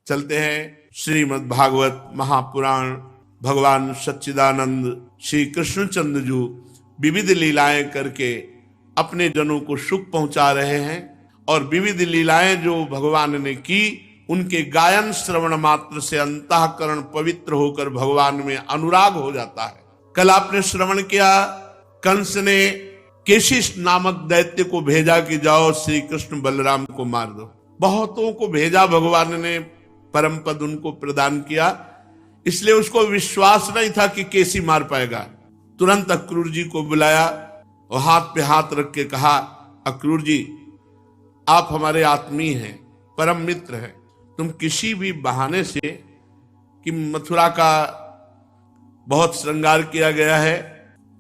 चलते हैं श्रीमद् भागवत महापुराण। भगवान सच्चिदानंद श्री कृष्णचंद्र जी विविध लीलाएं करके अपने जनों को सुख पहुंचा रहे हैं और विविध लीलाएं जो भगवान ने की उनके गायन श्रवण मात्र से अंतःकरण पवित्र होकर भगवान में अनुराग हो जाता है। कल आपने श्रवण किया, कंस ने केशिश नामक दैत्य को भेजा कि जाओ श्री कृष्ण बलराम को मार दो। बहुतों को भेजा, भगवान ने परम पद उनको प्रदान किया, इसलिए उसको विश्वास नहीं था कि केसी मार पाएगा। तुरंत अक्रूर जी को बुलाया और हाथ पे हाथ रख के कहा, अक्रूर जी आप हमारे आत्मीय हैं, परम मित्र हैं, तुम किसी भी बहाने से कि मथुरा का बहुत श्रृंगार किया गया है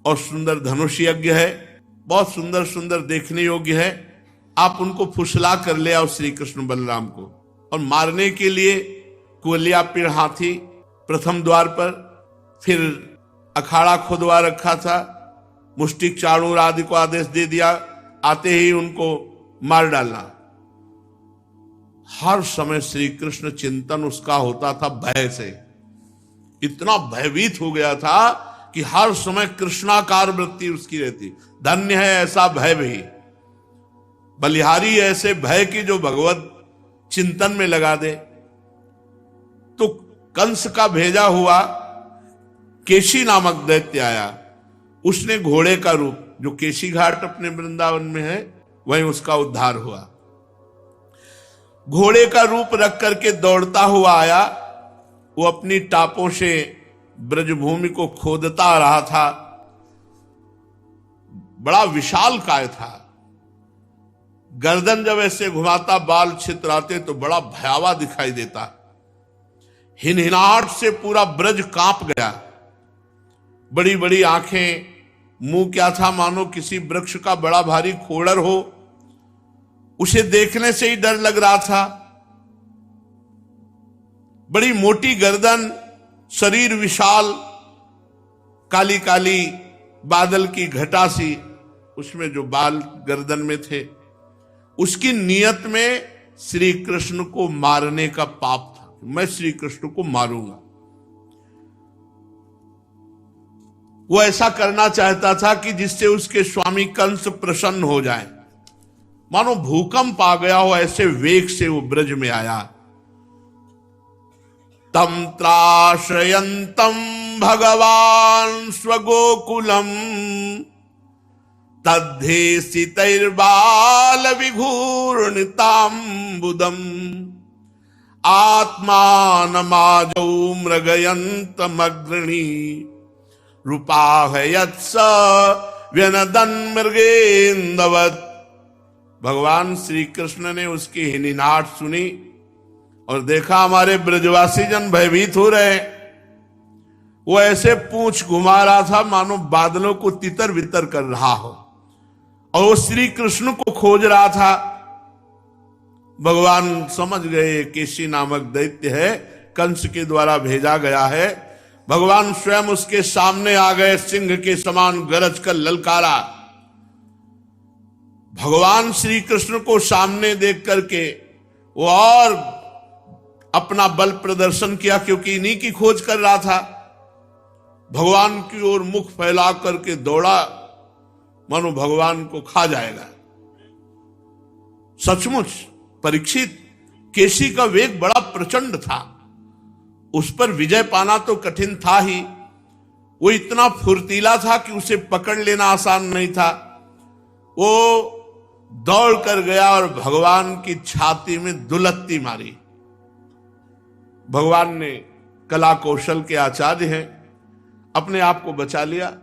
और सुंदर धनुष यज्ञ है, बहुत सुंदर सुंदर देखने योग्य है, आप उनको फुसला कर ले आओ श्री कृष्ण बलराम को। और मारने के लिए कुलिया पेड़ हाथी प्रथम द्वार पर, फिर अखाड़ा खुदवा रखा था, मुष्टिक चाणूर आदि को आदेश दे दिया, आते ही उनको मार डालना। हर समय श्री कृष्ण चिंतन उसका होता था भय से, इतना भयभीत हो गया था कि हर समय कृष्णाकार वृत्ति उसकी रहती। धन्य है ऐसा भय भी, बलिहारी ऐसे भय की जो भगवत चिंतन में लगा दे। तो कंस का भेजा हुआ केशी नामक दैत्य आया, उसने घोड़े का रूप, जो केशी घाट अपने वृंदावन में है वहीं उसका उद्धार हुआ, घोड़े का रूप रख करके दौड़ता हुआ आया। वो अपनी टापों से ब्रजभूमि को खोदता रहा था, बड़ा विशाल काय था, गर्दन जब ऐसे घुमाता बाल छितराते तो बड़ा भयावह दिखाई देता। हिनहिनाहट से पूरा ब्रज कांप गया, बड़ी बड़ी आंखें, मुंह क्या था मानो किसी वृक्ष का बड़ा भारी खोड़र हो, उसे देखने से ही डर लग रहा था। बड़ी मोटी गर्दन, शरीर विशाल, काली काली बादल की घटा सी, उसमें जो बाल गर्दन में थे, उसकी नियत में श्री कृष्ण को मारने का पाप था, मैं श्री कृष्ण को मारूंगा। वो ऐसा करना चाहता था कि जिससे उसके स्वामी कंस प्रसन्न हो जाए, मानो भूकंप आ गया हो, ऐसे वेग से वो ब्रज में आया। तम त्राश्रयन्तम भगवान स्वगोकुलम तद्धेसितैर्बाल विघूर्णिताम्बुदम् आत्मानमाजौ मृगयन्तमग्रणी रूपाहयत्स व्यनदन् मृगेन्दवत्। भगवान श्री कृष्ण ने उसकी हिनहिनाहट सुनी और देखा हमारे ब्रजवासी जन भयभीत हो रहे। वो ऐसे पूंछ घुमा रहा था मानो बादलों को तितर बितर कर रहा हो, और वो श्री कृष्ण को खोज रहा था। भगवान समझ गए केशी नामक दैत्य है, कंस के द्वारा भेजा गया है। भगवान स्वयं उसके सामने आ गए, सिंह के समान गरज कर ललकारा। भगवान श्री कृष्ण को सामने देख करके वो और अपना बल प्रदर्शन किया, क्योंकि इन्हीं की खोज कर रहा था। भगवान की ओर मुख फैला करके दौड़ा, मानो भगवान को खा जाएगा। सचमुच परीक्षित, केशी का वेग बड़ा प्रचंड था, उस पर विजय पाना तो कठिन था ही। वो इतना फुर्तीला था कि उसे पकड़ लेना आसान नहीं था। वो दौड़ कर गया और भगवान की छाती में दुलत्ती मारी। भगवान ने कला कौशल के आचार्य हैं, अपने आप को बचा लिया।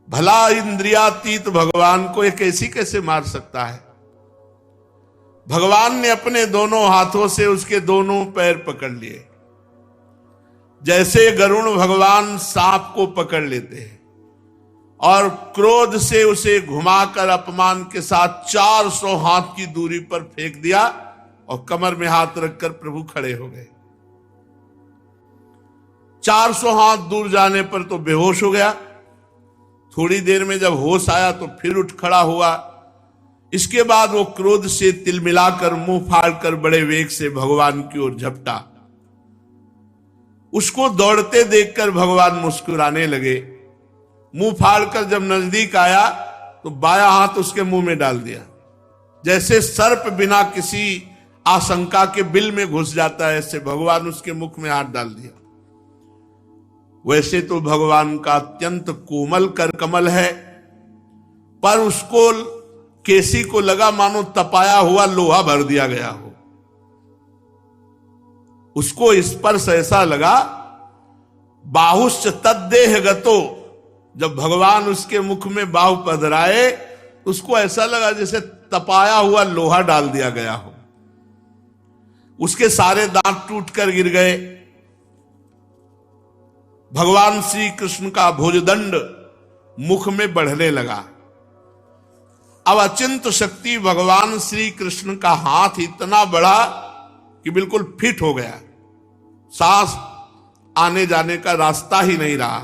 भला इंद्रियातीत भगवान को एक ऐसी कैसे मार सकता है। भगवान ने अपने दोनों हाथों से उसके दोनों पैर पकड़ लिए, जैसे गरुण भगवान सांप को पकड़ लेते हैं, और क्रोध से उसे घुमाकर अपमान के साथ 400 हाथ की दूरी पर फेंक दिया और कमर में हाथ रखकर प्रभु खड़े हो गए। 400 हाथ दूर जाने पर तो बेहोश हो गया। थोड़ी देर में जब होश आया तो फिर उठ खड़ा हुआ। इसके बाद वो क्रोध से तिलमिलाकर मुंह फाड़कर बड़े वेग से भगवान की ओर झपटा। उसको दौड़ते देखकर भगवान मुस्कुराने लगे। मुंह फाड़कर जब नजदीक आया तो बायां हाथ उसके मुंह में डाल दिया। जैसे सर्प बिना किसी आशंका के बिल में घुस जाता है, ऐसे भगवान उसके मुख में हाथ डाल दिया। वैसे तो भगवान का अत्यंत कोमल कर कमल है, पर उसको केसी को लगा मानो तपाया हुआ लोहा भर दिया गया हो। उसको स्पर्श ऐसा लगा, बाहुश्च तद्देह गतो, जब भगवान उसके मुख में बाहु पधराए उसको ऐसा लगा जैसे तपाया हुआ लोहा डाल दिया गया हो। उसके सारे दांत टूटकर गिर गए। भगवान श्री कृष्ण का भुजदंड मुख में बढ़ने लगा। अब अचिंत शक्ति भगवान श्री कृष्ण का हाथ इतना बढ़ा कि बिल्कुल फिट हो गया, सांस आने जाने का रास्ता ही नहीं रहा।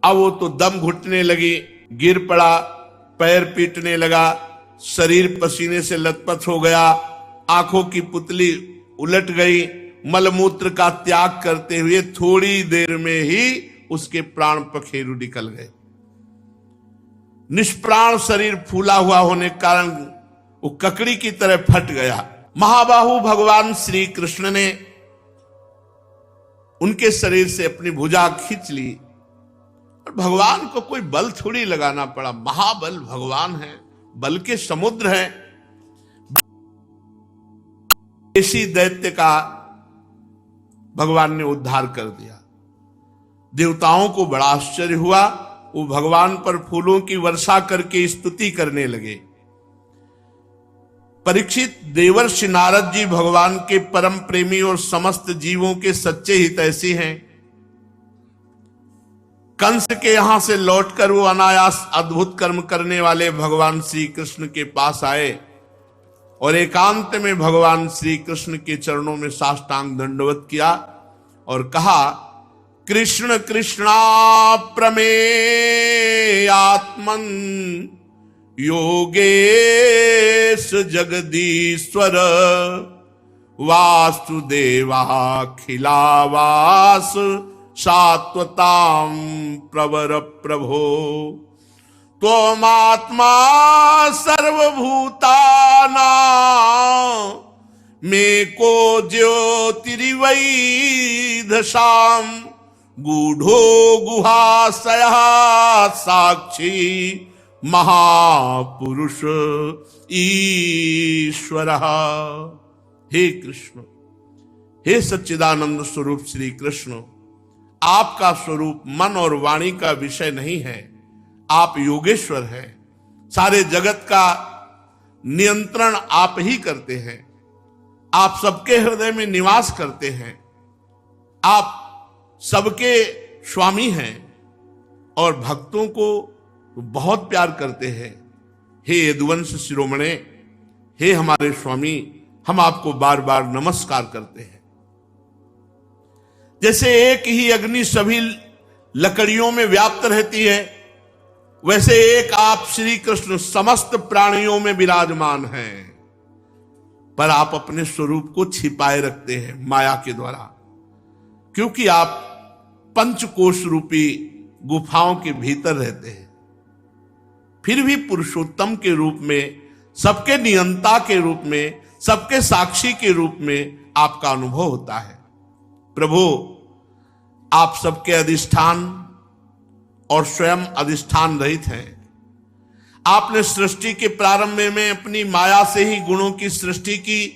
अब वो तो दम घुटने लगी, गिर पड़ा, पैर पीटने लगा, शरीर पसीने से लथपथ हो गया, आंखों की पुतली उलट गई। मलमूत्र का त्याग करते हुए थोड़ी देर में ही उसके प्राण पखेरु निकल गए। निष्प्राण शरीर फूला हुआ होने के कारण वो ककड़ी की तरह फट गया। महाबाहु भगवान श्री कृष्ण ने उनके शरीर से अपनी भुजा खींच ली और भगवान को कोई बल थोड़ी लगाना पड़ा। महाबल भगवान है, बल के समुद्र है। इसी दैत्य का भगवान ने उद्धार कर दिया। देवताओं को बड़ा आश्चर्य हुआ, वो भगवान पर फूलों की वर्षा करके स्तुति करने लगे। परीक्षित, देवर्षि नारद जी भगवान के परम प्रेमी और समस्त जीवों के सच्चे हितैषी हैं। कंस के यहां से लौटकर वो अनायास अद्भुत कर्म करने वाले भगवान श्री कृष्ण के पास आए और एकांत में भगवान श्री कृष्ण के चरणों में साष्टांग दंडवत किया और कहा, कृष्ण कृष्णा प्रमेयात्मन योगेश जगदीश्वर वासुदेवाखिलावास सात्वताम प्रवर प्रभो त्वमात्मा सर्वभूतानां मेको ज्योतिरिवैधशाम गूढ़ो गुहाशयः साक्षी महापुरुष ईश्वरः। हे कृष्ण, हे सच्चिदानंद स्वरूप श्री कृष्ण, आपका स्वरूप मन और वाणी का विषय नहीं है। आप योगेश्वर हैं। सारे जगत का नियंत्रण आप ही करते हैं। आप सबके हृदय में निवास करते हैं। आप सबके स्वामी हैं और भक्तों को बहुत प्यार करते हैं। हे यदुवंश शिरोमणे, हे हमारे स्वामी, हम आपको बार बार नमस्कार करते हैं। जैसे एक ही अग्नि सभी लकड़ियों में व्याप्त रहती है, वैसे एक आप श्री कृष्ण समस्त प्राणियों में विराजमान हैं, पर आप अपने स्वरूप को छिपाए रखते हैं माया के द्वारा, क्योंकि आप पंचकोश रूपी गुफाओं के भीतर रहते हैं। फिर भी पुरुषोत्तम के रूप में, सबके नियंता के रूप में, सबके साक्षी के रूप में आपका अनुभव होता है। प्रभु, आप सबके अधिष्ठान और स्वयं अधिष्ठान रहित हैं। आपने सृष्टि के प्रारंभ में अपनी माया से ही गुणों की सृष्टि की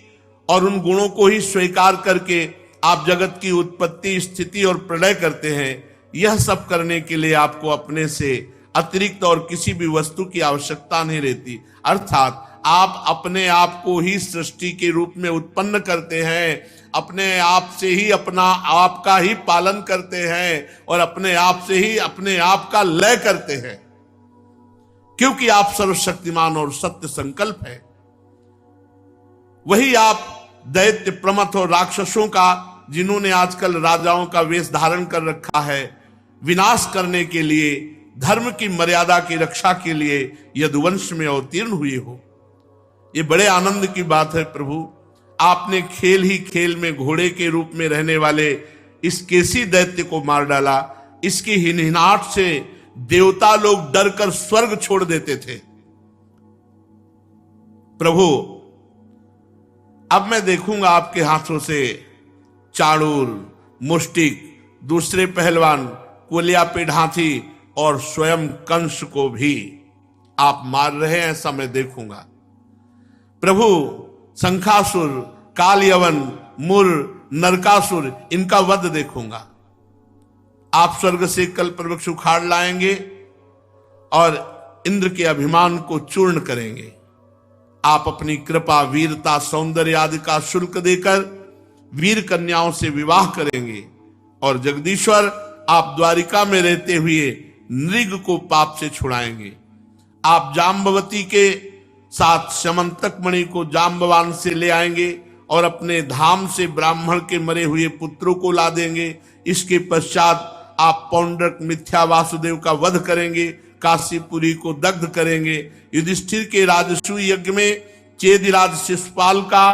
और उन गुणों को ही स्वीकार करके आप जगत की उत्पत्ति, स्थिति और प्रलय करते हैं। यह सब करने के लिए आपको अपने से अतिरिक्त और किसी भी वस्तु की आवश्यकता नहीं रहती। अर्थात आप अपने आप को ही सृष्टि के रूप में उत्पन्न करते हैं, अपने आप से ही अपना आप का ही पालन करते हैं और अपने आप से ही अपने आप का लय करते हैं, क्योंकि आप सर्वशक्तिमान और सत्य संकल्प है। वही आप दैत्य, प्रमथ और राक्षसों का, जिन्होंने आजकल राजाओं का वेश धारण कर रखा है, विनाश करने के लिए, धर्म की मर्यादा की रक्षा के लिए यदुवंश में अवतीर्ण हुए हो। ये बड़े आनंद की बात है प्रभु। आपने खेल ही खेल में घोड़े के रूप में रहने वाले इस केसी दैत्य को मार डाला। इसकी हिनहिनाहट से देवता लोग डरकर स्वर्ग छोड़ देते थे। प्रभु, अब मैं देखूंगा आपके हाथों से चाणूर, मुष्टिक, दूसरे पहलवान, कुलिया पे ढांथी और स्वयं कंस को भी आप मार रहे हैं, ऐसा मैं देखूंगा। प्रभु, शंखासुर, कालयवन, मुर, नरकासुर, इनका वध देखूंगा। आप स्वर्ग से कल्पवृक्ष उखाड़ लाएंगे और इंद्र के अभिमान को चूर्ण करेंगे। आप अपनी कृपा, वीरता, सौंदर्य आदि का शुल्क देकर वीर कन्याओं से विवाह करेंगे और जगदीश्वर, आप द्वारिका में रहते हुए नृग को पाप से छुड़ाएंगे। आप जाम्बवती के साथ समंतक मणि को जाम्बवान से ले आएंगे और अपने धाम से ब्राह्मण के मरे हुए पुत्रों को ला देंगे। इसके पश्चात आप पौंड्रक मिथ्या वासुदेव का वध करेंगे, काशीपुरी को दग्ध करेंगे, युधिष्ठिर के राजसूय यज्ञ में चेदिराज शिशुपाल का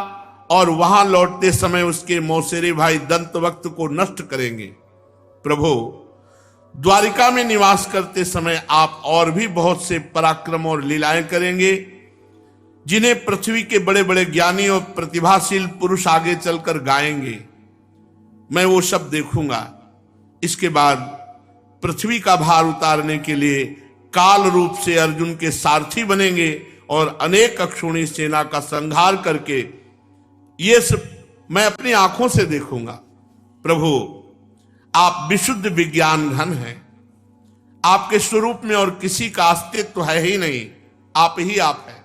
और वहां लौटते समय उसके मौसेरे भाई दंतवक्त को नष्ट करेंगे। प्रभु, द्वारिका में निवास करते समय आप और भी बहुत से पराक्रम और लीलाएं करेंगे, जिन्हें पृथ्वी के बड़े बड़े ज्ञानी और प्रतिभाशील पुरुष आगे चलकर गाएंगे। मैं वो सब देखूंगा। इसके बाद पृथ्वी का भार उतारने के लिए काल रूप से अर्जुन के सारथी बनेंगे और अनेक अक्षौणी सेना का संहार करके ये सब मैं अपनी आंखों से देखूंगा। प्रभु, आप विशुद्ध विज्ञान घन हैं। आपके स्वरूप में और किसी का अस्तित्व तो है ही नहीं, आप ही आप हैं।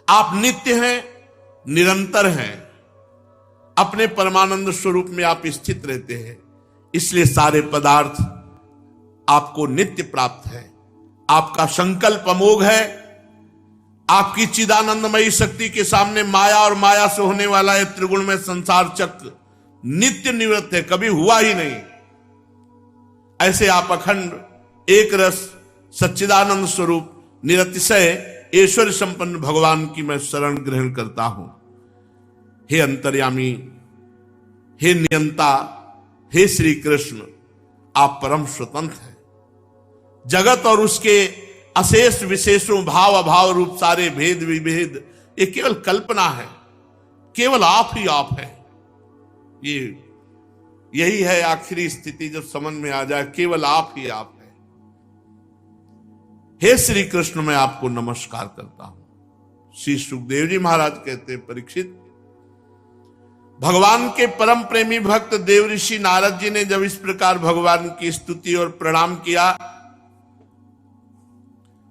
आप नित्य हैं, निरंतर हैं। अपने परमानंद स्वरूप में आप स्थित रहते हैं, इसलिए सारे पदार्थ आपको नित्य प्राप्त है। आपका संकल्प अमोघ है। आपकी चिदानंदमयी शक्ति के सामने माया और माया से होने वाला यह त्रिगुणमय संसार चक्र नित्य निवृत्त है, कभी हुआ ही नहीं। ऐसे आप अखंड एक रस सच्चिदानंद स्वरूप निरतिशय ऐश्वर्य संपन्न भगवान की मैं शरण ग्रहण करता हूं। हे अंतर्यामी, हे नियंता, हे श्री कृष्ण, आप परम स्वतंत्र हैं। जगत और उसके अशेष विशेषों, भाव अभाव रूप सारे भेद विभेद ये केवल कल्पना है, केवल आप ही आप हैं। यही है आखिरी स्थिति, जब समझ में आ जाए केवल आप ही आप हैं। हे श्री कृष्ण, मैं आपको नमस्कार करता हूं। श्री सुखदेव जी महाराज कहते हैं, परीक्षित, भगवान के परम प्रेमी भक्त देव ऋषि नारद जी ने जब इस प्रकार भगवान की स्तुति और प्रणाम किया,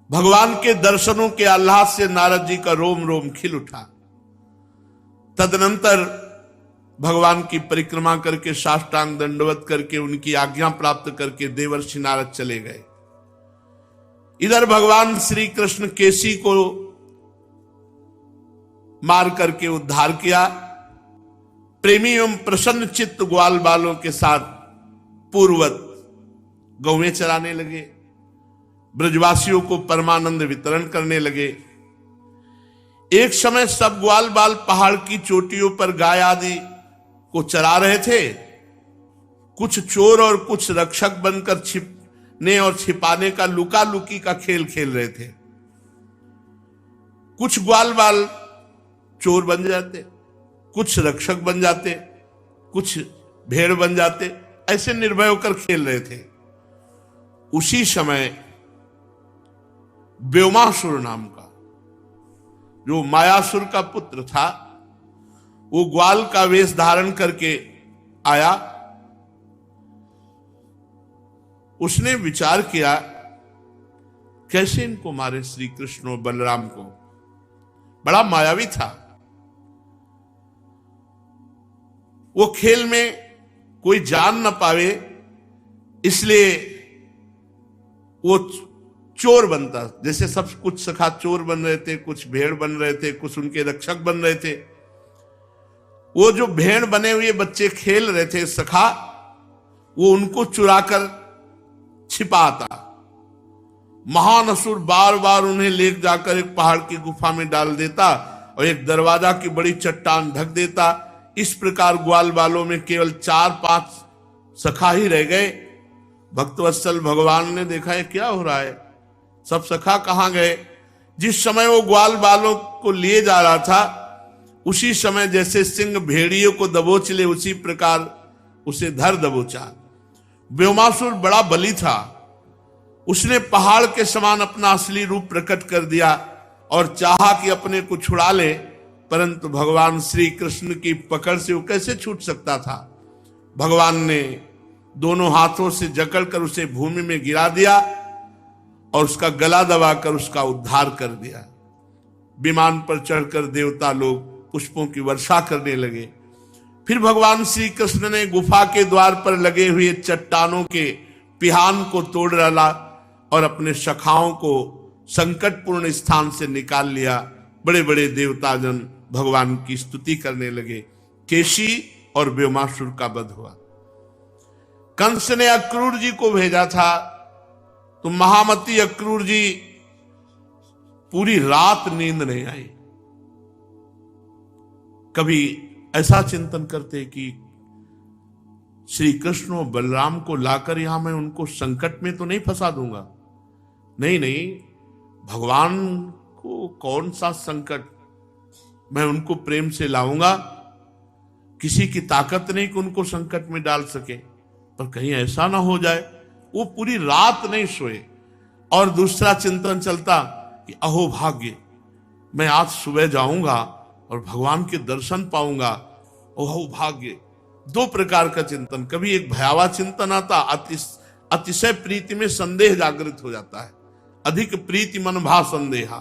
भगवान के दर्शनों के आह्लाद से नारद जी का रोम रोम खिल उठा। तदनंतर भगवान की परिक्रमा करके साष्टांग दंडवत करके उनकी आज्ञा प्राप्त करके देवर्षि नारद चले गए। इधर भगवान श्री कृष्ण केसी को मार करके उद्धार किया। प्रेमी एवं प्रसन्न चित्त ग्वाल बालों के साथ पूर्वत गौवें चराने लगे, ब्रजवासियों को परमानंद वितरण करने लगे। एक समय सब ग्वाल बाल पहाड़ की चोटियों पर गाय आदि को चरा रहे थे। कुछ चोर और कुछ रक्षक बनकर छिपने और छिपाने का लुका लुकी का खेल खेल रहे थे। कुछ ग्वाल बाल चोर बन जाते, कुछ रक्षक बन जाते, कुछ भेड़ बन जाते, ऐसे निर्भय होकर खेल रहे थे। उसी समय व्योमासुर नाम का जो मायासुर का पुत्र था, वो ग्वाल का वेश धारण करके आया। उसने विचार किया कैसे इनको मारे, श्री कृष्ण और बलराम को। बड़ा मायावी था वो, खेल में कोई जान न पावे इसलिए वो चोर बनता। जैसे सब कुछ सखा चोर बन रहे थे, कुछ भेड़ बन रहे थे, कुछ उनके रक्षक बन रहे थे। वो जो भेड़ बने हुए बच्चे खेल रहे थे सखा, वो उनको चुराकर छिपाता। महान असुर बार बार उन्हें ले जाकर एक पहाड़ की गुफा में डाल देता और एक दरवाजा की बड़ी चट्टान ढक देता। इस प्रकार ग्वाल बालों में केवल 4-5 सखा ही रह गए। भक्तवत्सल भगवान ने देखा है क्या हो रहा है, सब सखा कहां गए। जिस समय वो ग्वाल बालों को लिए जा रहा था, उसी समय जैसे सिंह भेड़ियों को दबोच ले, उसी प्रकार उसे धर दबोचा। व्योमासुर बड़ा बली था, उसने पहाड़ के समान अपना असली रूप प्रकट कर दिया और चाहा कि अपने को छुड़ा ले, परंतु भगवान श्री कृष्ण की पकड़ से वो कैसे छूट सकता था। भगवान ने दोनों हाथों से जकड़कर उसे भूमि में गिरा दिया और उसका गला दबाकर उसका उद्धार कर दिया। विमान पर चढ़कर देवता लोग पुष्पों की वर्षा करने लगे। फिर भगवान श्री कृष्ण ने गुफा के द्वार पर लगे हुए चट्टानों के पिहान को तोड़ डाला और अपने सखाओं को संकटपूर्ण स्थान से निकाल लिया। बड़े बड़े देवताजन भगवान की स्तुति करने लगे। केशी और व्योमासुर का वध हुआ। कंस ने अक्रूर जी को भेजा था, तो महामती अक्रूर जी पूरी रात नींद नहीं आई। कभी ऐसा चिंतन करते कि श्री कृष्ण और बलराम को लाकर यहां मैं उनको संकट में तो नहीं फंसा दूंगा। नहीं नहीं, भगवान को कौन सा संकट, मैं उनको प्रेम से लाऊंगा। किसी की ताकत नहीं कि उनको संकट में डाल सके, पर कहीं ऐसा ना हो जाए। वो पूरी रात नहीं सोए। और दूसरा चिंतन चलता कि अहो भाग्य, मैं आज सुबह जाऊंगा और भगवान के दर्शन पाऊंगा। ओहो भाग्य। दो प्रकार का चिंतन। कभी एक भयावह चिंतन आता, अतिशय प्रीति में संदेह जागृत हो जाता है। अधिक प्रीति मन भा संदेहा,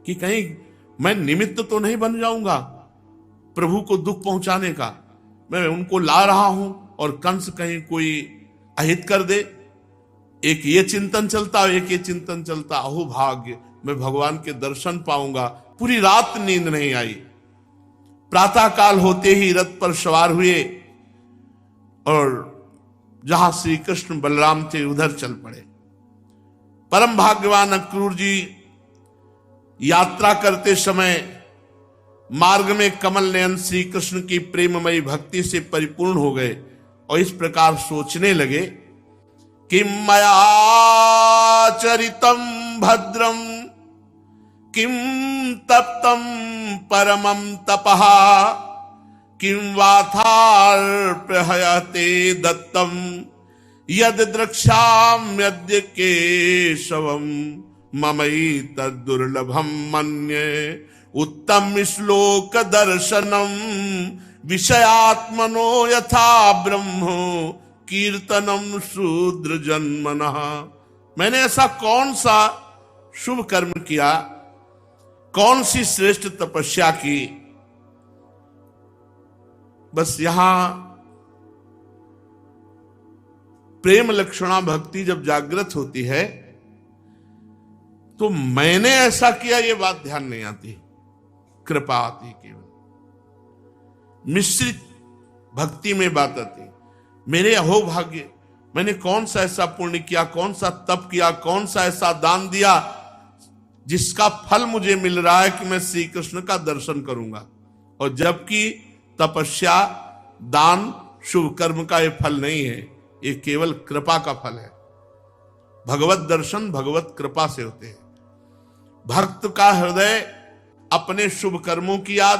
कि कहीं मैं निमित्त तो नहीं बन जाऊंगा प्रभु को दुख पहुंचाने का। मैं उनको ला रहा हूं और कंस कहीं कोई अहित कर दे। एक ये चिंतन चलता, एक ये चिंतन चलता, अहो भाग्य, मैं भगवान के दर्शन पाऊंगा। पूरी रात नींद नहीं आई। प्रातः काल होते ही रथ पर सवार हुए और जहां श्री कृष्ण बलराम थे उधर चल पड़े। परम भाग्यवान अक्रूर जी यात्रा करते समय मार्ग में कमल नयन श्री कृष्ण की प्रेममयी भक्ति से परिपूर्ण हो गए और इस प्रकार सोचने लगे कि मया चरितम भद्रम किम तप्तम परमं तपः किं वाथार्पहयते दत्तम यद द्रक्ष्याम्यद्य केशवम ममई तद्दुर्लभम मन्ये उत्तम श्लोक दर्शनम विषयात्मनो यथा ब्रह्म कीर्तनम शूद्र जन्मनः। मैंने ऐसा कौन सा शुभ कर्म किया, कौन सी श्रेष्ठ तपस्या की। बस यहां प्रेम लक्षणा भक्ति जब जागृत होती है तो मैंने ऐसा किया ये बात ध्यान नहीं आती, कृपा आती केवल। मिश्रित भक्ति में बात आती, मेरे अहो भाग्य, मैंने कौन सा ऐसा पुण्य किया, कौन सा तप किया, कौन सा ऐसा दान दिया जिसका फल मुझे मिल रहा है कि मैं श्री कृष्ण का दर्शन करूंगा। और जबकि तपस्या, दान, शुभ कर्म का ये फल नहीं है, ये केवल कृपा का फल है। भगवत दर्शन भगवत कृपा से होते हैं। भक्त का हृदय अपने शुभ कर्मों की याद,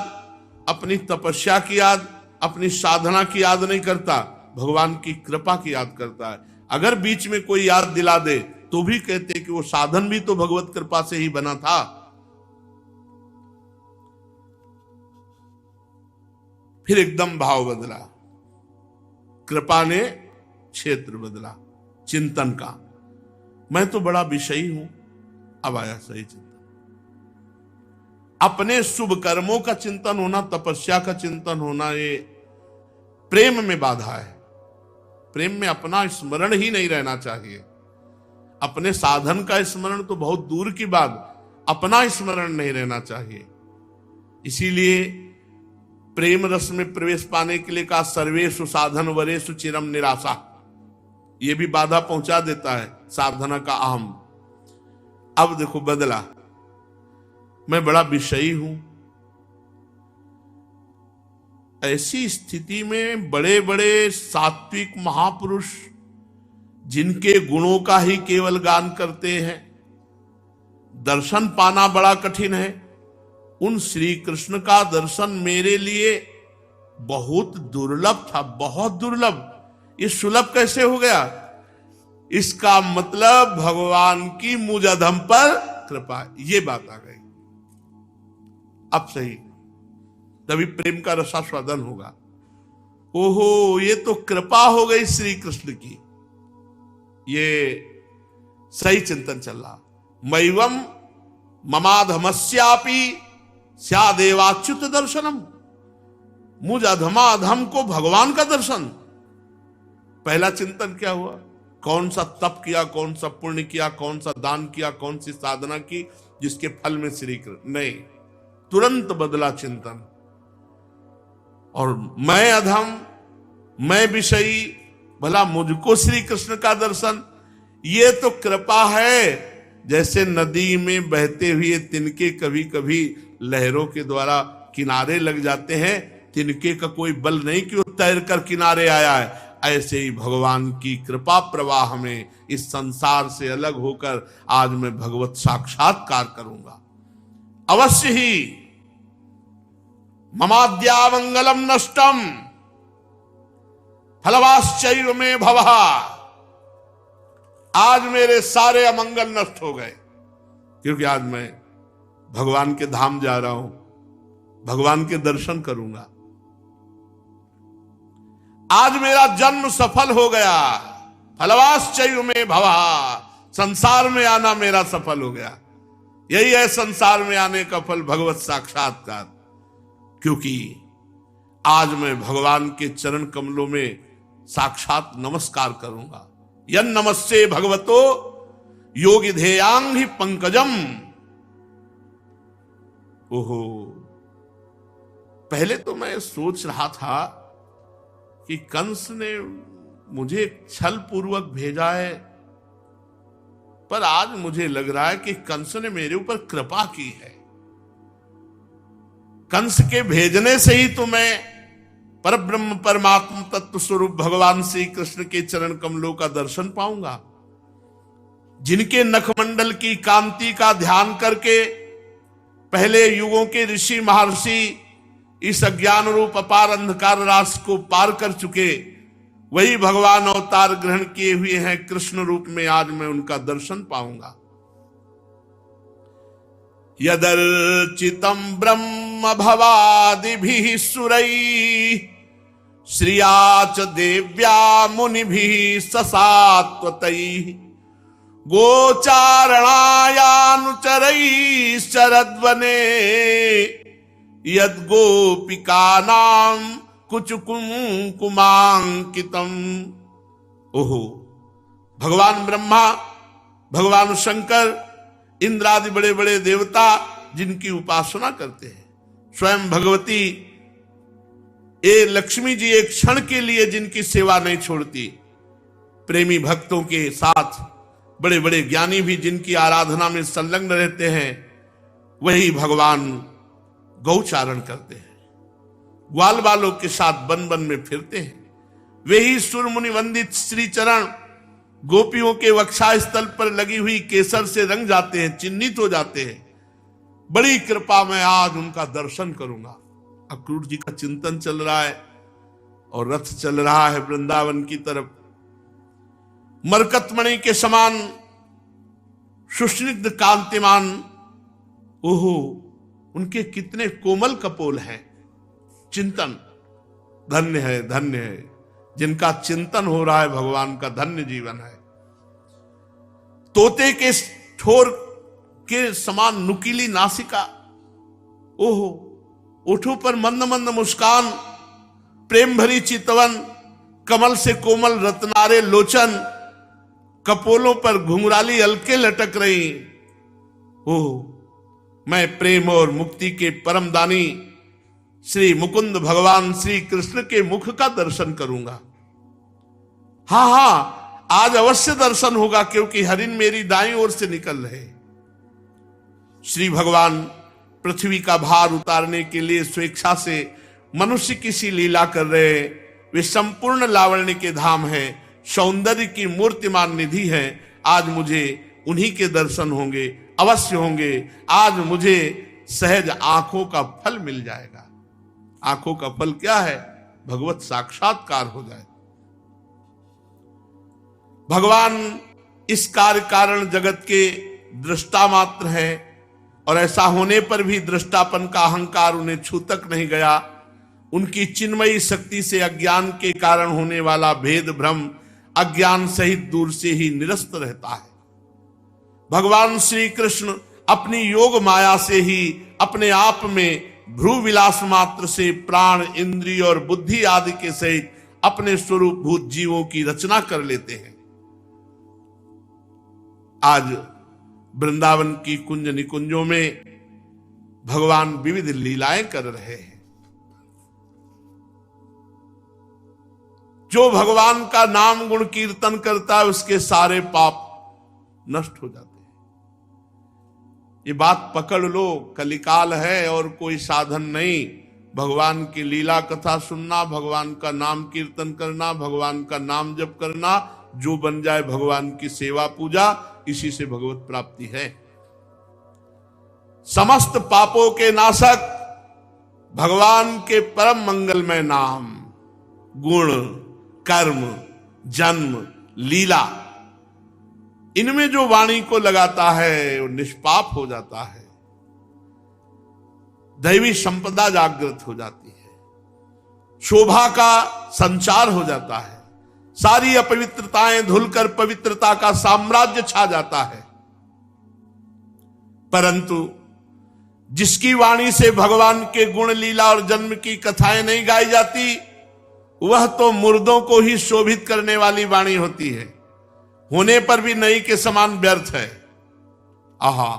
अपनी तपस्या की याद, अपनी साधना की याद नहीं करता, भगवान की कृपा की याद करता है। अगर बीच में कोई याद दिला दे तो भी कहते कि वो साधन भी तो भगवत कृपा से ही बना था। फिर एकदम भाव बदला, कृपा ने क्षेत्र बदला चिंतन का। मैं तो बड़ा विषयी हूं, अब आया सही चिंतन। अपने शुभ कर्मों का चिंतन होना, तपस्या का चिंतन होना, ये प्रेम में बाधा है। प्रेम में अपना स्मरण ही नहीं रहना चाहिए। अपने साधन का स्मरण तो बहुत दूर की बात, अपना स्मरण नहीं रहना चाहिए। इसीलिए प्रेम रस में प्रवेश पाने के लिए कहा सर्वेषु साधन वरेषु चिरम निराशा। यह भी बाधा पहुंचा देता है साधना का अहम। अब देखो बदला, मैं बड़ा विषयी हूं, ऐसी स्थिति में बड़े बड़े सात्विक महापुरुष जिनके गुणों का ही केवल गान करते हैं, दर्शन पाना बड़ा कठिन है, उन श्री कृष्ण का दर्शन मेरे लिए बहुत दुर्लभ था, बहुत दुर्लभ। ये सुलभ कैसे हो गया? इसका मतलब भगवान की मुझ अधम पर कृपा, ये बात आ गई। अब सही, तभी प्रेम का रसास्वादन होगा। ओहो, ये तो कृपा हो गई श्री कृष्ण की। ये सही चिंतन चल रहा। मैवम ममाधमस्यापि स्यादेवाच्युत दर्शनम, मुझ अधमा अधम को भगवान का दर्शन। पहला चिंतन क्या हुआ? कौन सा तप किया, कौन सा पुण्य किया, कौन सा दान किया, कौन सी साधना की जिसके फल में श्री कृष्ण? नहीं, तुरंत बदला चिंतन। और मैं अधम, मैं विषयी, भला मुझको श्री कृष्ण का दर्शन, ये तो कृपा है। जैसे नदी में बहते हुए तिनके कभी कभी लहरों के द्वारा किनारे लग जाते हैं, तिनके का कोई बल नहीं कि वो तैर कर किनारे आया है। ऐसे ही भगवान की कृपा प्रवाह में इस संसार से अलग होकर आज मैं भगवत साक्षात्कार करूंगा अवश्य ही। ममाद्यामंगलम नष्टम फलवाश्चैव में भवः, आज मेरे सारे अमंगल नष्ट हो गए, क्योंकि आज मैं भगवान के धाम जा रहा हूं, भगवान के दर्शन करूंगा। आज मेरा जन्म सफल हो गया, फलवाश्चैव में भवः, संसार में आना मेरा सफल हो गया। यही है संसार में आने का फल, भगवत साक्षात्कार। क्योंकि आज मैं भगवान के चरण कमलों में साक्षात नमस्कार करूंगा। यन नमस्ते भगवतो योगी ध्येयांग पंकजम। ओहो, पहले तो मैं सोच रहा था कि कंस ने मुझे छल पूर्वक भेजा है, पर आज मुझे लग रहा है कि कंस ने मेरे ऊपर कृपा की है। कंस के भेजने से ही तो मैं परब्रह्म परमात्म तत्व स्वरूप भगवान श्री कृष्ण के चरण कमलों का दर्शन पाऊंगा। जिनके नखमंडल की कांति का ध्यान करके पहले युगों के ऋषि महर्षि इस अज्ञान रूप अपार अंधकार राशि को पार कर चुके, वही भगवान अवतार ग्रहण किए हुए हैं कृष्ण रूप में। आज मैं उनका दर्शन पाऊंगा। यदर्चितम ब्रह्म भवादिभिः सुरैः श्रिया च देव्या मुनिभिः ससात्वतैः गोचारणायानुचरैः शरद्वने यद्गोपिकानां कुचकुंकुमांकितम। ओहो, भगवान ब्रह्मा, भगवान शंकर, इंद्रादि बड़े बड़े देवता जिनकी उपासना करते हैं, स्वयं भगवती ये लक्ष्मी जी एक क्षण के लिए जिनकी सेवा नहीं छोड़ती, प्रेमी भक्तों के साथ बड़े बड़े ज्ञानी भी जिनकी आराधना में संलग्न रहते हैं, वही भगवान गौचारण करते हैं, ग्वाल बालों के साथ वन वन में फिरते हैं। वही सुर मुनि वंदित श्री चरण गोपियों के वक्षा स्थल पर लगी हुई केसर से रंग जाते हैं, चिन्हित हो जाते हैं। बड़ी कृपा में आज उनका दर्शन करूंगा। अक्रूर जी का चिंतन चल रहा है और रथ चल रहा है वृंदावन की तरफ। मरकतमणि के समान सुस्निग्ध कांतिमान, ओहो, उनके कितने कोमल कपोल हैं। चिंतन, धन्य है, धन्य है जिनका चिंतन हो रहा है भगवान का, धन्य जीवन है। तोते के ठोर के समान नुकीली नासिका, ओहो, ओठों पर मंद मंद मुस्कान, प्रेम भरी चितवन, कमल से कोमल रत्नारे लोचन, कपोलों पर घुंघराली अलके लटक रही। ओह, मैं प्रेम और मुक्ति के परम दानी श्री मुकुंद भगवान श्री कृष्ण के मुख का दर्शन करूंगा। हाँ हाँ, आज अवश्य दर्शन होगा, क्योंकि हरिण मेरी दाईं ओर से निकल रहे। श्री भगवान पृथ्वी का भार उतारने के लिए स्वेच्छा से मनुष्य की सी लीला कर रहे हैं। वे संपूर्ण लावण्य के धाम है, सौंदर्य की मूर्तिमान निधि है। आज मुझे उन्हीं के दर्शन होंगे, अवश्य होंगे। आज मुझे सहज आंखों का फल मिल जाएगा। आंखों का फल क्या है? भगवत साक्षात्कार हो जाए। भगवान इस कार्य कारण जगत के दृष्टा मात्र है, और ऐसा होने पर भी दृष्टापन का अहंकार उन्हें छू तक नहीं गया। उनकी चिन्मयी शक्ति से अज्ञान के कारण होने वाला भेद भ्रम अज्ञान सहित दूर से ही निरस्त रहता है। भगवान श्री कृष्ण अपनी योग माया से ही अपने आप में भ्रू विलास मात्र से प्राण, इंद्रिय और बुद्धि आदि के सहित अपने स्वरूप भूत जीवों की रचना कर लेते हैं। आज वृंदावन की कुंज निकुंजों में भगवान विविध लीलाएं कर रहे हैं। जो भगवान का नाम गुण कीर्तन करता है उसके सारे पाप नष्ट हो जाते हैं। ये बात पकड़ लो, कलिकाल है और कोई साधन नहीं। भगवान की लीला कथा सुनना, भगवान का नाम कीर्तन करना, भगवान का नाम जप करना, जो बन जाए भगवान की सेवा पूजा, इसी से भगवत प्राप्ति है। समस्त पापों के नाशक भगवान के परम मंगलमय नाम, गुण, कर्म, जन्म, लीला, इनमें जो वाणी को लगाता है वो निष्पाप हो जाता है। दैवी संपदा जागृत हो जाती है, शोभा का संचार हो जाता है, सारी अपवित्रताएं धुलकर पवित्रता का साम्राज्य छा जाता है। परंतु जिसकी वाणी से भगवान के गुण, लीला और जन्म की कथाएं नहीं गाई जाती, वह तो मुर्दों को ही शोभित करने वाली वाणी होती है, होने पर भी नई के समान व्यर्थ है। आहा,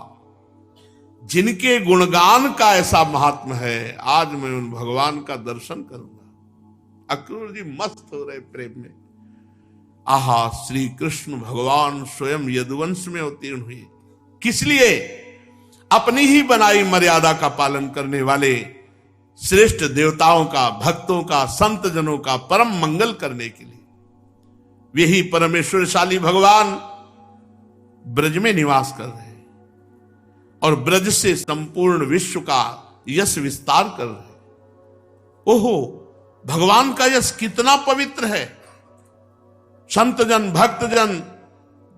जिनके गुणगान का ऐसा महात्म है, आज मैं उन भगवान का दर्शन करूंगा। अक्रूर जी मस्त हो रहे प्रेम में। आहा, श्री कृष्ण भगवान स्वयं यदुवंश में अवतीर्ण हुए। किस लिए? अपनी ही बनाई मर्यादा का पालन करने वाले श्रेष्ठ देवताओं का, भक्तों का, संत जनों का परम मंगल करने के लिए। वे ही परमेश्वरशाली भगवान ब्रज में निवास कर रहे हैं और ब्रज से संपूर्ण विश्व का यश विस्तार कर रहे हैं। ओहो, भगवान का यश कितना पवित्र है। संत जन, भक्त जन,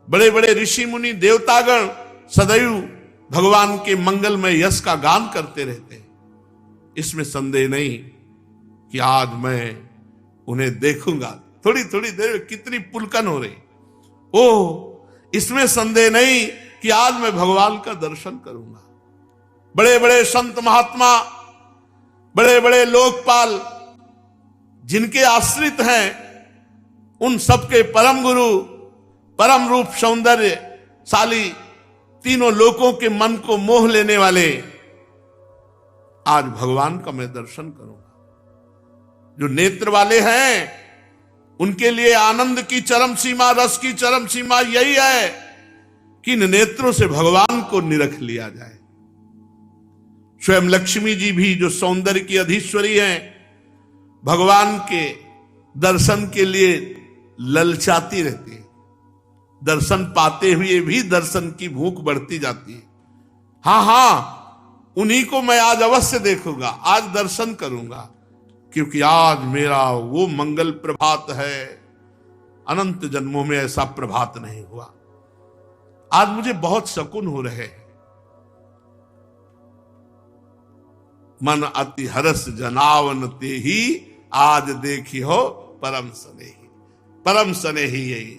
बड़े बड़े ऋषि मुनि, देवतागण सदैव भगवान के मंगलमय यश का गान करते रहते हैं। इसमें संदेह नहीं कि आज मैं उन्हें देखूंगा। थोड़ी थोड़ी देर में कितनी पुलकन हो रही। ओह, इसमें संदेह नहीं कि आज मैं भगवान का दर्शन करूंगा। बड़े बड़े संत महात्मा, बड़े बड़े लोकपाल जिनके आश्रित हैं, उन सबके परम गुरु, परम रूप सौंदर्यशाली, तीनों लोकों के मन को मोह लेने वाले, आज भगवान का मैं दर्शन करूंगा। जो नेत्र वाले हैं उनके लिए आनंद की चरम सीमा, रस की चरम सीमा यही है कि इन नेत्रों से भगवान को निरख लिया जाए। स्वयं लक्ष्मी जी भी जो सौंदर्य की अधीश्वरी हैं, भगवान के दर्शन के लिए ललचाती रहती है। दर्शन पाते हुए भी दर्शन की भूख बढ़ती जाती है। हाँ हाँ, उन्हीं को मैं आज अवश्य देखूंगा, आज दर्शन करूंगा, क्योंकि आज मेरा वो मंगल प्रभात है। अनंत जन्मों में ऐसा प्रभात नहीं हुआ। आज मुझे बहुत सकून हो रहे हैं। मन अति हरस जनावन ते ही, आज देखी हो परम स्नेही। परम स्नेही यही,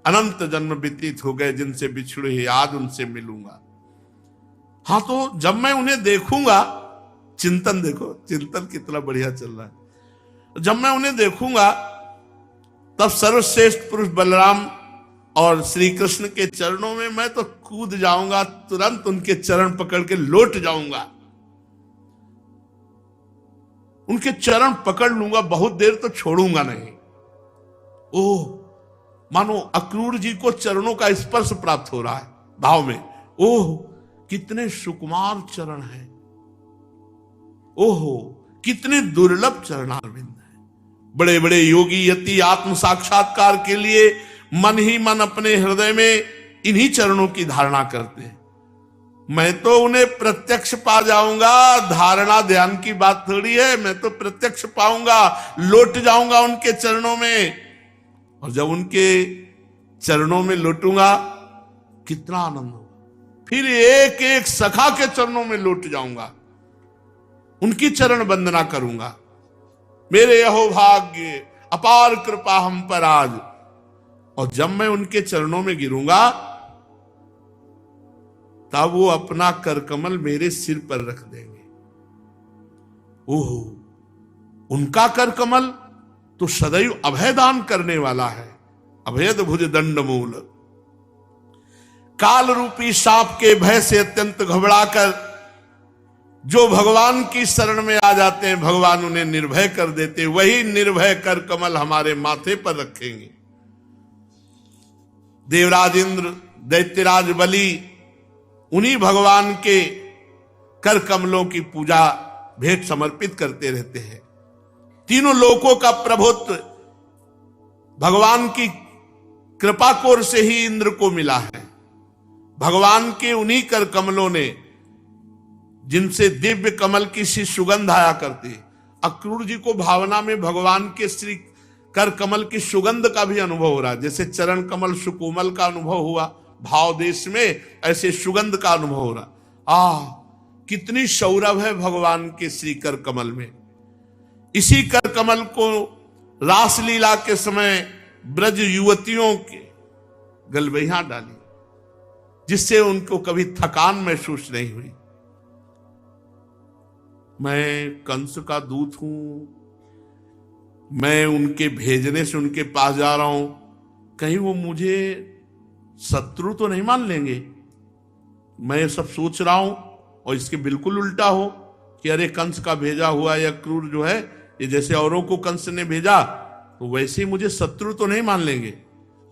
अनंत जन्म व्यतीत हो गए जिनसे बिछड़े ही, आज उनसे मिलूंगा। हाँ, तो जब मैं उन्हें देखूंगा, चिंतन देखो, चिंतन कितना बढ़िया चल रहा है। जब मैं उन्हें देखूंगा तब सर्वश्रेष्ठ पुरुष बलराम और श्री कृष्ण के चरणों में मैं तो कूद जाऊंगा, तुरंत उनके चरण पकड़ के लौट जाऊंगा, उनके चरण पकड़ लूंगा, बहुत देर तो छोड़ूंगा नहीं। ओह, मानो अक्रूर जी को चरणों का स्पर्श प्राप्त हो रहा है भाव में। ओह, कितने सुकुमार चरण हैं। ओहो, कितने दुर्लभ चरणारविंद हैं। बड़े बड़े योगी यति आत्म साक्षात्कार के लिए मन ही मन अपने हृदय में इन्हीं चरणों की धारणा करते हैं। मैं तो उन्हें प्रत्यक्ष पा जाऊंगा, धारणा ध्यान की बात थोड़ी है। मैं तो प्रत्यक्ष पाऊंगा, लौट जाऊंगा उनके चरणों में। और जब उनके चरणों में लौटूंगा कितना आनंद होगा। फिर एक एक सखा के चरणों में लौट जाऊंगा, उनकी चरण वंदना करूंगा। मेरे अहो भाग्य, अपार कृपा हम पर आज। और जब मैं उनके चरणों में गिरूंगा तब वो अपना करकमल मेरे सिर पर रख देंगे। ओहो, उनका करकमल तो सदैव अभयदान करने वाला है। अभयद भुज दंड मूल। काल रूपी सांप के भय से अत्यंत घबराकर जो भगवान की शरण में आ जाते हैं, भगवान उन्हें निर्भय कर देते। वही निर्भय करकमल हमारे माथे पर रखेंगे। देवराज इंद्र, दैत्यराज बलि उन्हीं भगवान के कर कमलों की पूजा भेंट समर्पित करते रहते हैं। तीनों लोकों का प्रभुत्व भगवान की कृपा कोर से ही इंद्र को मिला है। भगवान के उन्हीं कर कमलों ने, जिनसे दिव्य कमल की सी सुगंध आया करती। अक्रूर जी को भावना में भगवान के श्री कर कमल की सुगंध का भी अनुभव हो रहा, जैसे चरण कमल सुकोमल का अनुभव हुआ भाव देश में, ऐसे सुगंध का अनुभव हो रहा। कितनी सौरभ है भगवान के श्री कर कमल में। इसी कर कमल को रासलीला के समय ब्रज युवतियों के गलबैया डाली, जिससे उनको कभी थकान महसूस नहीं हुई। मैं कंस का दूत हूं, मैं उनके भेजने से उनके पास जा रहा हूं, कहीं वो मुझे शत्रु तो नहीं मान लेंगे। मैं ये सब सोच रहा हूं और इसके बिल्कुल उल्टा हो कि अरे कंस का भेजा हुआ या क्रूर जो है, ये जैसे औरों को कंस ने भेजा तो वैसे ही मुझे शत्रु तो नहीं मान लेंगे।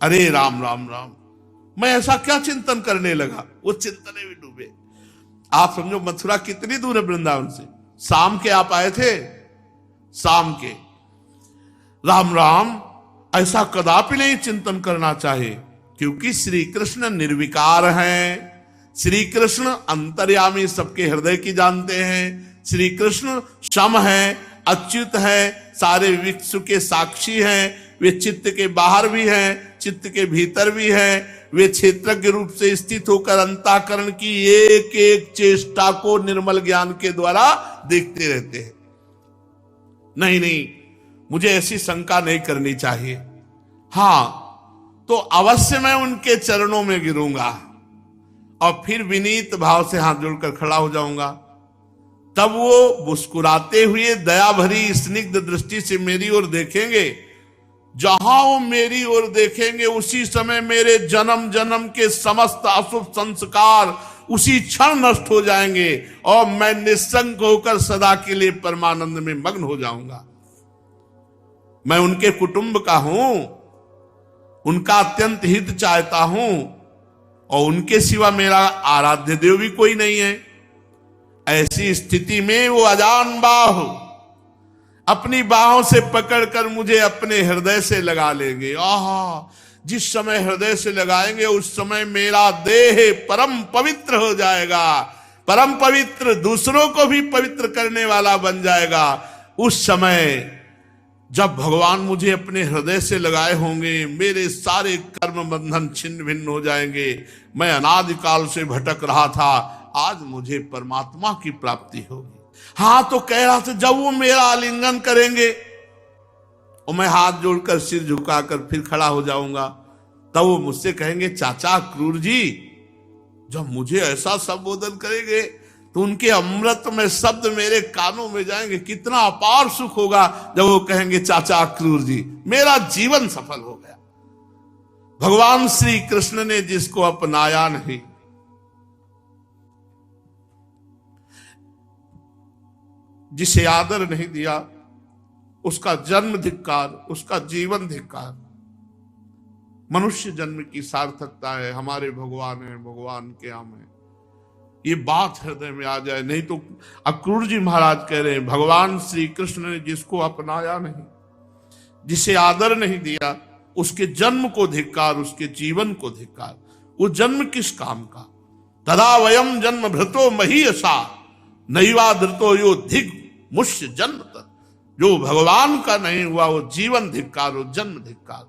अरे राम राम राम, मैं ऐसा क्या चिंतन करने लगा, वो चिंतने में डूबे। आप समझो मथुरा कितनी दूर है वृंदावन से। शाम के आप आए थे, शाम के। राम राम, ऐसा कदापि नहीं चिंतन करना चाहिए, क्योंकि श्री कृष्ण निर्विकार हैं। श्री कृष्ण अंतर्यामी, सबके हृदय की जानते हैं। श्री कृष्ण सम है, अच्युत है, सारे विश्व के साक्षी हैं। वे चित्त के बाहर भी हैं, चित्त के भीतर भी हैं। वे क्षेत्रज्ञ रूप से स्थित होकर अंतःकरण की एक एक चेष्टा को निर्मल ज्ञान के द्वारा देखते रहते हैं। नहीं नहीं, मुझे ऐसी शंका नहीं करनी चाहिए। हां, तो अवश्य मैं उनके चरणों में गिरूंगा और फिर विनीत भाव से हाथ जोड़कर खड़ा हो जाऊंगा। तब वो मुस्कुराते हुए दया भरी स्निग्ध दृष्टि से मेरी ओर देखेंगे। जहां वो मेरी ओर देखेंगे उसी समय मेरे जन्म जन्म के समस्त अशुभ संस्कार उसी क्षण नष्ट हो जाएंगे और मैं निस्संग होकर सदा के लिए परमानंद में मग्न हो जाऊंगा। मैं उनके कुटुंब का हूं, उनका अत्यंत हित चाहता हूं और उनके सिवा मेरा आराध्य देव भी कोई नहीं है। ऐसी स्थिति में वो अजान बाह अपनी बाहों से पकड़कर मुझे अपने हृदय से लगा लेंगे। आहा, जिस समय हृदय से लगाएंगे उस समय मेरा देह परम पवित्र हो जाएगा। परम पवित्र, दूसरों को भी पवित्र करने वाला बन जाएगा। उस समय जब भगवान मुझे अपने हृदय से लगाए होंगे, मेरे सारे कर्म बंधन छिन्न भिन्न हो जाएंगे। मैं अनादिकाल से भटक रहा था, आज मुझे परमात्मा की प्राप्ति होगी। हाँ, तो कह रहा था जब वो मेरा आलिंगन करेंगे और मैं हाथ जोड़कर सिर झुकाकर फिर खड़ा हो जाऊंगा, तब वो मुझसे कहेंगे, चाचा क्रूर जी। जब मुझे ऐसा संबोधन करेंगे तो उनके अमृत में शब्द मेरे कानों में जाएंगे। कितना अपार सुख होगा जब वो कहेंगे, चाचा क्रूर जी, मेरा जीवन सफल हो गया। भगवान श्री कृष्ण ने जिसको अपनाया नहीं, जिसे आदर नहीं दिया, उसका जन्म धिक्कार, उसका जीवन धिक्कार। मनुष्य जन्म की सार्थकता है, हमारे भगवान है, भगवान के हम है। ये बात हृदय में आ जाए। नहीं तो अक्रूर जी महाराज कह रहे हैं, भगवान श्री कृष्ण ने जिसको अपनाया नहीं, जिसे आदर नहीं दिया, उसके जन्म को धिक्कार, उसके जीवन को धिक्कार। वो जन्म किस काम का? तदा वयम जन्म भृतो महीयसा नैवा धृतो यो धिक मुष्य जन्म तत्। जो भगवान का नहीं हुआ वो जीवन धिक्कार, वो जन्म धिक्कार।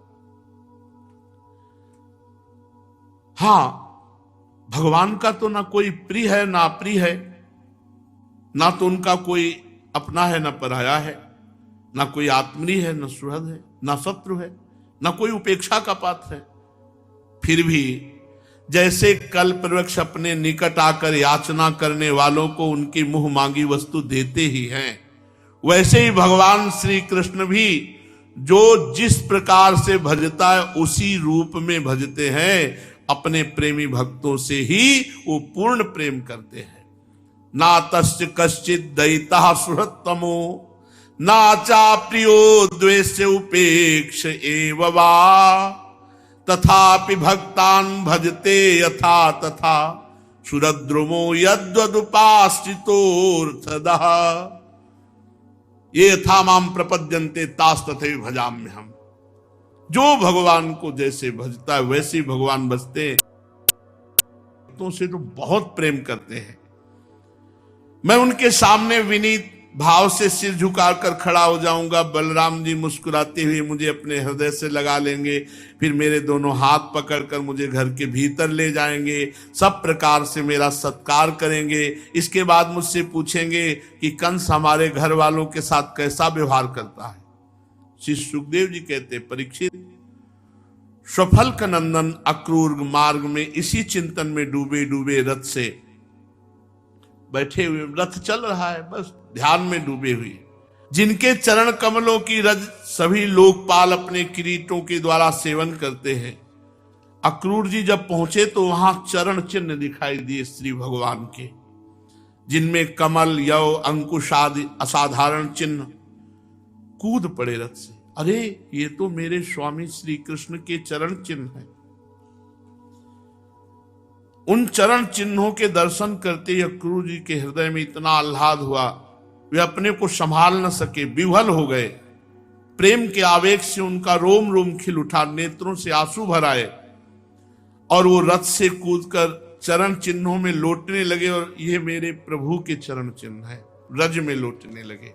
हाँ, भगवान का तो ना कोई प्रिय है ना अप्रिय है, ना तो उनका कोई अपना है ना पराया है, ना कोई आत्मीय है ना सुहृद है, ना शत्रु है, ना कोई उपेक्षा का पात्र है। फिर भी जैसे कल्प वृक्ष अपने निकट आकर याचना करने वालों को उनकी मुंह मांगी वस्तु देते ही हैं, वैसे ही भगवान श्री कृष्ण भी जो जिस प्रकार से भजता है उसी रूप में भजते हैं। अपने प्रेमी भक्तों से ही वो पूर्ण प्रेम करते हैं। ना तस्य कश्चित दयिता सुहृत्तमो ना चा प्रियो द्वेष उपेक्ष एव वा तथापि भक्तान भजते यथा तथा सुरद्रुमो यद्वदुपाश्रितोर्थदः ये यथा माम प्रपद्यन्ते तास तथैव भजाम्य हम। जो भगवान को जैसे भजता है वैसे ही भगवान भजते हैं। तो से तो बहुत प्रेम करते हैं। मैं उनके सामने विनीत भाव से सिर झुकाकर खड़ा हो जाऊंगा, बलराम जी मुस्कुराते हुए मुझे अपने हृदय से लगा लेंगे, फिर मेरे दोनों हाथ पकड़कर मुझे घर के भीतर ले जाएंगे, सब प्रकार से मेरा सत्कार करेंगे। इसके बाद मुझसे पूछेंगे कि कंस हमारे घर वालों के साथ कैसा व्यवहार करता है। श्री सुखदेव जी कहते, परीक्षित, स्वफल का नंदन अक्रूर मार्ग में इसी चिंतन में डूबे डूबे रथ से बैठे हुए, रथ चल रहा है, बस ध्यान में डूबे हुए, जिनके चरण कमलों की रज सभी लोकपाल अपने किरीटों के द्वारा सेवन करते हैं। अक्रूर जी जब पहुंचे तो वहां चरण चिन्ह दिखाई दिए श्री भगवान के, जिनमें कमल, यव, अंकुश आदि असाधारण चिन्ह। कूद पड़े रथ से, अरे ये तो मेरे स्वामी श्री कृष्ण के चरण चिन्ह हैं। उन चरण चिन्हों के दर्शन करते ही अक्रूर जी के हृदय में इतना आह्लाद हुआ, वे अपने को संभाल न सके, विह्वल हो गए। प्रेम के आवेग से उनका रोम रोम खिल उठा, नेत्रों से आंसू भर आए और वो रथ से कूदकर चरण चिन्हों में लौटने लगे। और ये मेरे प्रभु के चरण चिन्ह है, रज में लौटने लगे।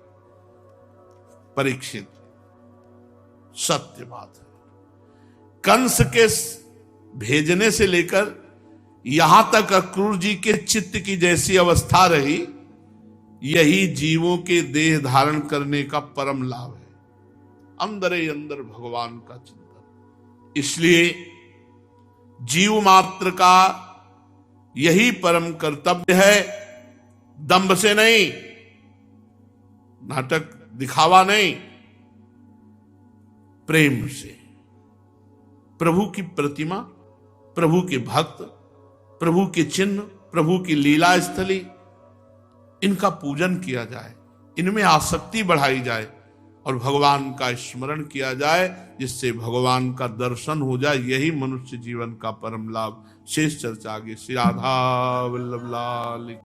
परीक्षित, सत्य बात है, कंस के भेजने से लेकर यहां तक अक्रूर जी के चित्त की जैसी अवस्था रही, यही जीवों के देह धारण करने का परम लाभ है। अंदर ही अंदर भगवान का चिंतन। इसलिए जीव मात्र का यही परम कर्तव्य है, दंभ से नहीं, नाटक दिखावा नहीं, प्रेम से प्रभु की प्रतिमा, प्रभु के भक्त, प्रभु के चिन्ह, प्रभु की लीला स्थली, इनका पूजन किया जाए, इनमें आसक्ति बढ़ाई जाए और भगवान का स्मरण किया जाए, जिससे भगवान का दर्शन हो जाए। यही मनुष्य जीवन का परम लाभ। शेष चर्चा आगे। श्री राधा वल्लभ लाल।